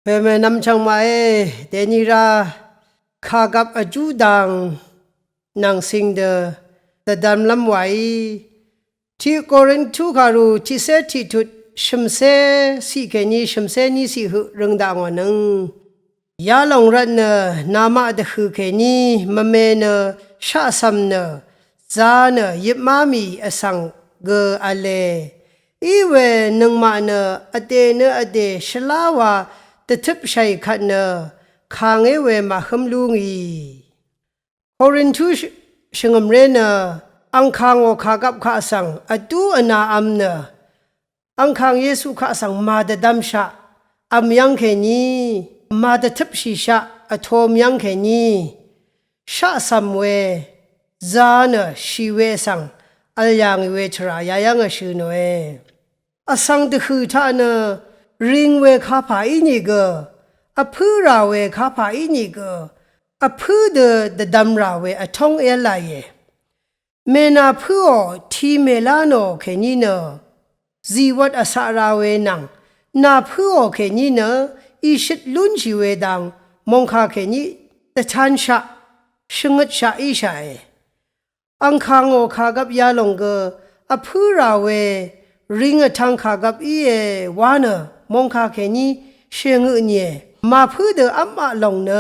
เมื่อนำช่างมาเดนิราข้ากับอจูดังนางสิงเดแต่ดำลำไหวที่โครินทูคารูที่เสที่ทุดชิมเซสิแค่นี้ชิมเซนี่สิหุเรื่องดังวันนึงยาลงรันเนนามาดคือแค่นี้มเมเนชาซัมเนจาเนยิบมามีอสังเกอเลอีเวนึงมาเนอเดเนอเดชลาวาตะทึบชัยขันเนคางเอเวมาขมลุงอีโครินทูชงมเรเนอังคางโอขากับข้าสังอดูอนาอัมเนอังคางเยซูข้าสังมาดดัมชะอัมยังแค่นี้มาดทึบชิชะอโทมยังแค่นี้ชะสัมเวจานชีเวสังอัลยังเวทรายายังชื่อโนอสังตะคือท่านริงเวข้าผาอินิเกอพื้ราเวข้าผาอินิเกอพื้เดดัมราเวอทงเอลายเมนาพื้อทีเมลาโนแค่นี้เนจีวัดอสาราเวนังนาพื้อแค่นี้เนอิชิตลุนชีเวดังมงคาแค่นี้แต่ชันชะชงดชะอิชาอังคางโอคากับยาลงเกอพื้ราเวริงทังคากับอีวานมงคาแค่นี้เชงเนียมาพื้เดอัมมาลงเน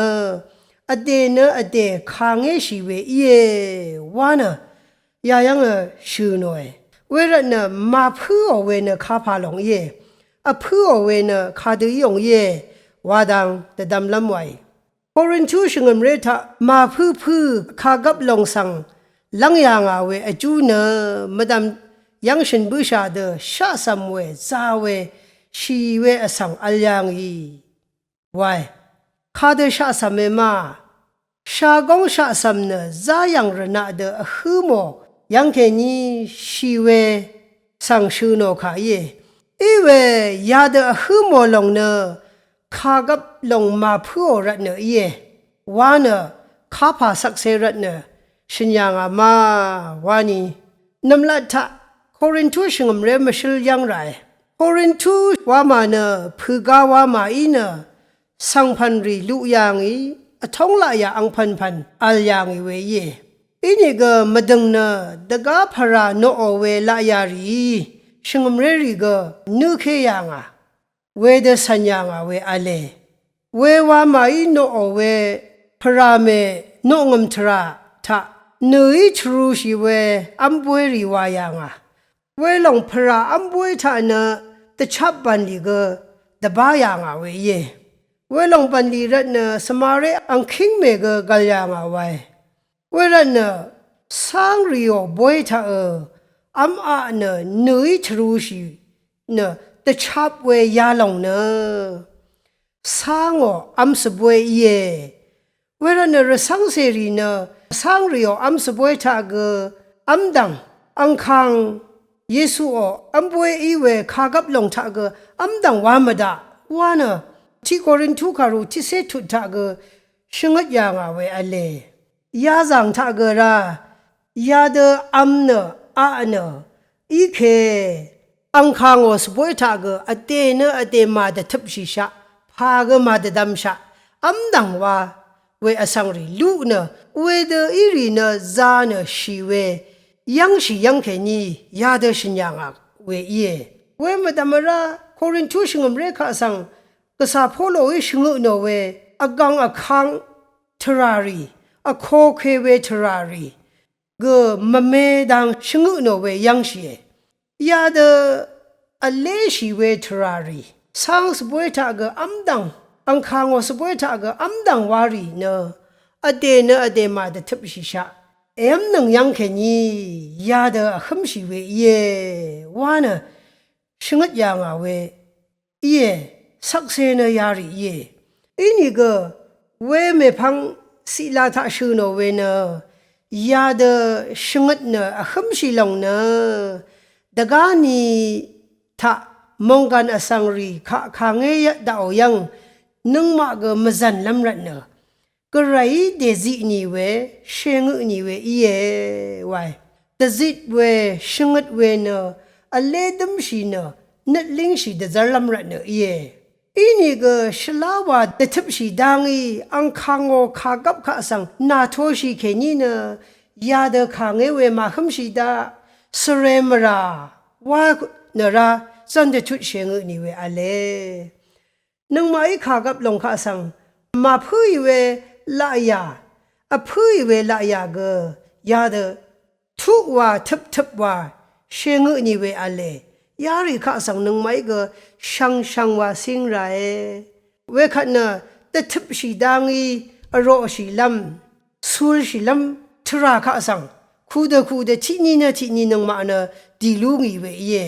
อเดเนอเดคางเอชีเวอีวานยายังชื่อหน่อยเวรเนมาพื้อเวเนคาพาลงเยอพื้อเวเนคาดือยงเยวาดังแต่ดำลำไวโครินทูชงมเรทะมาพื้อคากับลงสังลังยางอาเวอจูเนมดำยังฉันบูชาเดชาสัมเวซาเวชีเวอสังอัลยังอีไว้ข้าเดชาสัมเมมาชากงชาสัมเนซายังรณะเดอฮืโมยังแค่นี้ชีเวสังชูโนขาเยอีเวยาเดอฮืโมลงเนข้ากับลงมาพูอรัตเนเยวาเนข้าพาสักเซรัตเนฉันยังอามาวานีนำลัดทะโครินทูชงมเรมชิลยังไรโครินทูวามาเนพูกาวามาอีเนสังพันรีลุยังอีทงละยาอังพันอัลยังอีเวเยอีนี่ก็มาดึงเนดกาพราโนโอเวละยารีชงมเรรีก็นึกเฮียงอ่ะเวเดสัญญาเวอเลเววามาอีโนโอเวพราเมโนงมทราทะนุยทรูชีเวอัมบวยรีวายังอ่ะเวลงพระอัมบวยทะเนตชับบันลีก็ตบายังเวเยเวลงบันลีรัตเนสมาเรอังคิงเมกกัลยังไว้เวรัตเนสังริโอบวยทะอัมอาเนนุยทรูชีเนตชับเวยาลงเนสังออัมสบวยเยเวรัตเนรสังเสรีเนสังริโออัมสบวยทะกอัมดังอังคังเยซูอัมบวยอีเวข้ากับลงทะกอัมดังวามดาวานะที่โครินทูคารูที่เซตุทะกชงดยางเวอเลยาจังทะกรายาเดอัมเนอาเนอีเคอังคางอสบวยทะกอเตเนอเตมาดทับชิชะพากมาดดัมชะอัมดังวาเวอสังริลูเนเวเดอีรีเนซาเนชีเวยังชียังแค่นี้ยาเดชินยังเวเยเวมดามราโครินทูชงมเรคาสังกษาพโลวิชงุโนเวอกังอคังทรารีอโคเคเวทรารีกมเมดังชงุโนเวยังชียาเดอเลชีเวทรารีสังสบวยทากอัมดังอังคางอสบวยทากอัมดังวารีเนอเดเนอเดมาดทับชิชะนึงยังแค่นี้ยาเดอขมชีเวเยวานะชงดยังเวเยสักเซนยารีเยอีนี่ก็เวเมพังศิลาทะชูโนเวเนยาเดชงดเนขมชีลงเนดกานีทะมงกันอสังรีขางเงยดาวยังนึงมาก็มจันลำรัตเนก็ไรเดซินี่เวเชงนี่เวเยไว้แต่ซิดเวชงดเวเนอเลดมชีเนนัดลิงชีเดจาลำรัตเนเย อีนี่ก็ชลาวาเตทิบสีดังอีอังคังโอขากกับข้าสังนาโทชีเคนี่เนยาเดขางเวมาขมสีดาสเรมราว่าเนราสันจะชุดเชงนี่เวอเลนึงมาอีขากับลงข้าสังมาพื้ยเวลายาอพื้ยเวลายาเกยาเดทุกว่าทึบว่าเชงนี่เวอเลยาริข้าสังนึงไม่เกช่างว่าสิ่งไรเวขันน่ะแต่ทึบสีดังอีอรอสีลำสูรสีลำทราข้าสังคูเดที่นี่นึงมาเนดีลุงอีเวเย่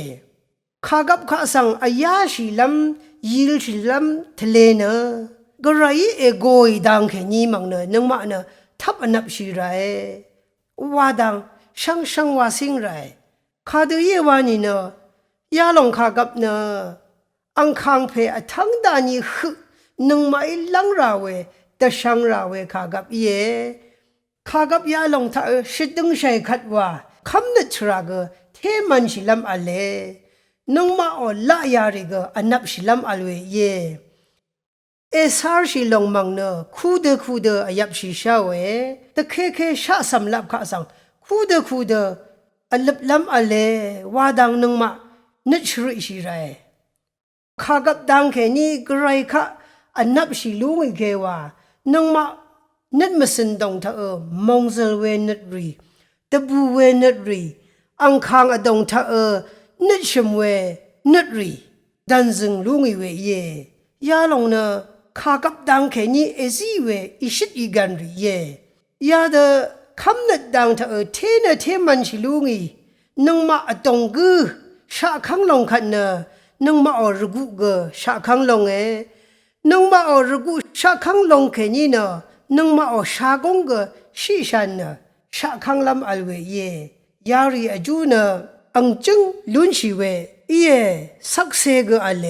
ข้ากับข้าสังอายาสีลำยิลสีลำทะเลเนกระไรเอโกยดังแค่นี้มังเนนึงมาเนทับอนับสีไรว่าดังช่างว่าสิ่งไรข้าเดียว่านี่เนยาลงข้ากับเนอังคังเพอทั้งดานีฮึนึงไม่ลังราเวแต่ช่างราเวข้ากับเย่ข้ากับยาลงท่าชิดดึงใช้ขัดว่าคำนึกชราเกเทมันชิลำอเลนึงมาอละยาริเกอนับชิลำอลเวเย่เอสาร์ชิลงมังเนคูเดอยับชิชาเวแต่เคชาสำลับข้าสังคูเดอลับลำอเลว่าดังนึงมานึกชริชิไรข้ากับดังแค่นี้กระไรข้าอันนับชิลุงอีกว่านังมานึกมาสินดงเธอมองเซลเวนึดรีตะบูเวนึดรีอังคางอดงเธอนึกชมเวนึดรีดันซึงลุงอีเวเย่ยาลงเนข้ากับดังแค่นี้เอซีเวอิชิตอีกันรีเย่ยาเดคำนึกดังเธอเทมันชิลุงอีนังมาอดงกือชาคังลงขันเนนึงมาอรกุกชาคังลงนึงมาอรกุชาคังลงแค่นี้เนนึงมาอชากงกชีชันเนชาคังลำอลเวเยยารีอจูเนอังจึงลุนชีเวเยสักเซกอเล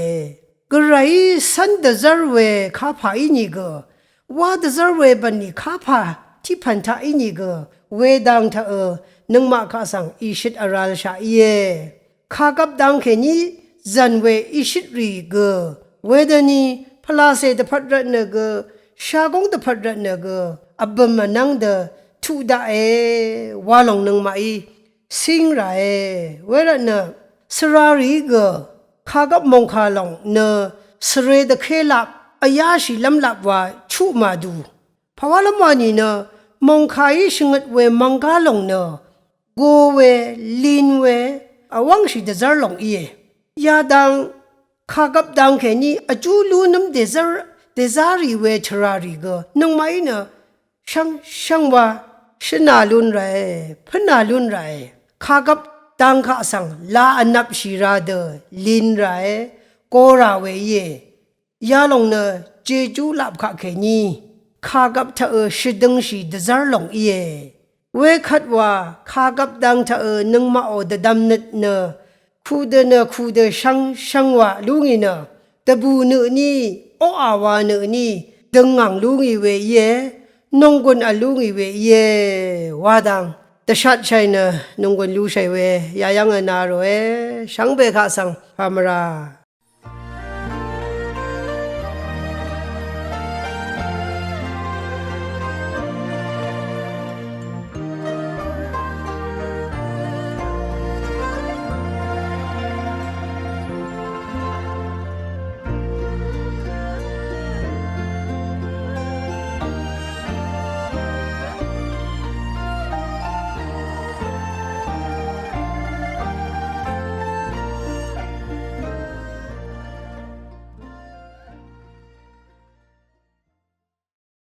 กระไรสันเดซาร์เวข้าพาอินีกว่าเดซาร์เวบันนีข้าพาที่พันธะอินีกเวดังเธอนึงมาข้าสังอิชิตอาราลชาเยข้ากับดังแค่นี้จันเวอิชิตรีเกเวดานีพลาเซตพัดรันเกชากงตพัดรันเกอับบมานังเดทุดาวาลงนึงมาอีสิงไรเวรเนสรารีเกข้ากับมงคาลงเนสเรดเคลับอายาชิลำลับว่าชุมาดูภาวะละมานีเนมงคายชงดเวมังกาลงเนโกเวลินเวอวังชิเดซาร์ลงเอยาดังข้ากับดังแค่นี้อจูลูน้ำเดซารีเวชรารีเกนึงไม่เนช่างว่าชนาลุนไรพนาลุนไรข้ากับดังข้าสังลาอนับชิราเดลินไรโกราเวเยยาลงเนเจจูลับข้าแค่นี้ข้ากับเธอชิดึงชีเดซาร์ลงเยเวขัดว่าข้ากับดังเธอนึงมาอดดำนึดเนคูเดช่างว่าลุงอีเนตะบูเนนี่โออาวาเนนี่ดึงงังลุงอีเวเยนงกุนอลุงอีเวเยว่าดังแต่ชัดใช่เนนงกุนลูใช่เวยายังนาโรช่างเบข้าสังพามรา